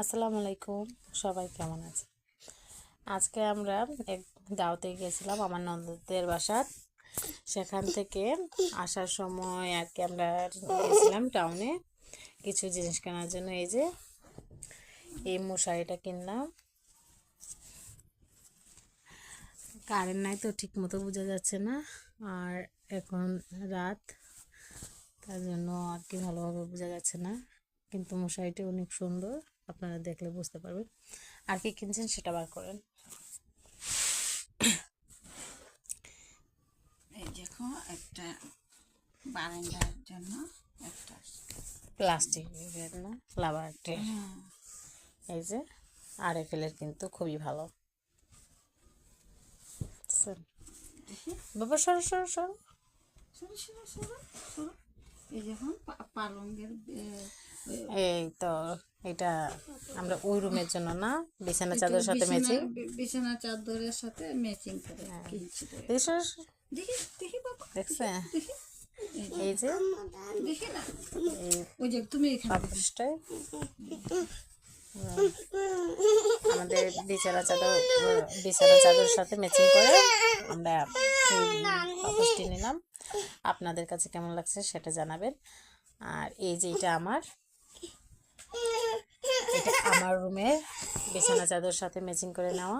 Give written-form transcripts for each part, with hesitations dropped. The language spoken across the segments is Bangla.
আসসালামু আলাইকুম, সবাই কেমন আছে? আজকে আমরা এক দাওয়াতে গেছিলাম আমার ননদের বাসার। সেখান থেকে আসার সময় আর কি আমরা গেছিলাম টাউনে কিছু জিনিস কেনার জন্য। এই যে এই মশারিটা কিনলাম। কারেন্ট নাই তো ঠিক মতো বোঝা যাচ্ছে না, আর এখন রাত, তার জন্য আর কি ভালোভাবে বোঝা যাচ্ছে না, কিন্তু মশারিটা অনেক সুন্দর, আপনারা দেখলে বুঝতে পারবেন। আর কি কিনছেন সেটা বার করেন। এই দেখো একটা বারান্দার জন্য একটা প্লাস্টিকের না, লাভারটি। এই যে আরএফএলের, কিন্তু খুবই ভালো। বুঝছেন? বাবা সরো সরো সরো। সরো সরো সরো সরো। এই যখন পালঙ্গের এই তো, এটা আমরা ওই রুমের জন্য না, বিছানা এটা চাদরের সাথে ম্যাচিং। বিছানা চাদরের সাথে ম্যাচিং করে কিনছি। এই সরো সরো। দেখি দেখি বাবা, দেখছে? দেখি এই যে দেখি না, এই ওই যে তুমি এখানে পাপোশটাই আমাদের বিছানা চাদরের সাথে ম্যাচিং করে আমরা এই পাপোশটি নিলাম। আপনাদের কাছে কেমন লাগছে সেটা জানাবেন। আর এই যে এটা আমার রুমের বিছানা চাদর সাথে ম্যাচিং করে নেওয়া।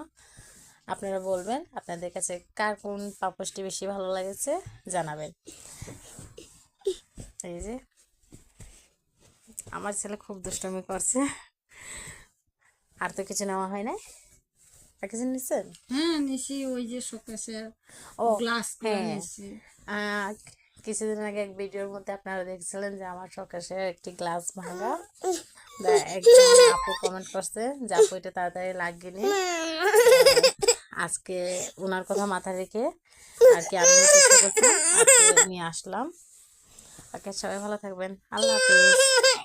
আপনারা বলবেন আপনাদের কাছে কার কোন পাপোশটি বেশি ভালো লেগেছে, জানাবেন। এই যে আমার ছেলে খুব দুষ্টুমি করছে। আর তো কিছু নেওয়া হয় না। আর কিছু নিচ্ছেন? হ্যাঁ নিছি, ওই যে শোকেসের ও গ্লাস হ্যাঁ, নিছি। কিছুদিন আগে এক ভিডিওর মধ্যে আপনারা দেখছিলেন যে আমার শোকেসের একটি গ্লাস ভাঙা। একজন আপু কমেন্ট করছে যে আপু এটা তাড়াতাড়ি লাগিয়ে নিন। আজকে ওনার কথা মাথায় রেখে আর কি আমি চেষ্টা করছি, আজকে নিয়ে আসলাম। ওকে, সবাই ভালো থাকবেন। আল্লাহ হাফিজ।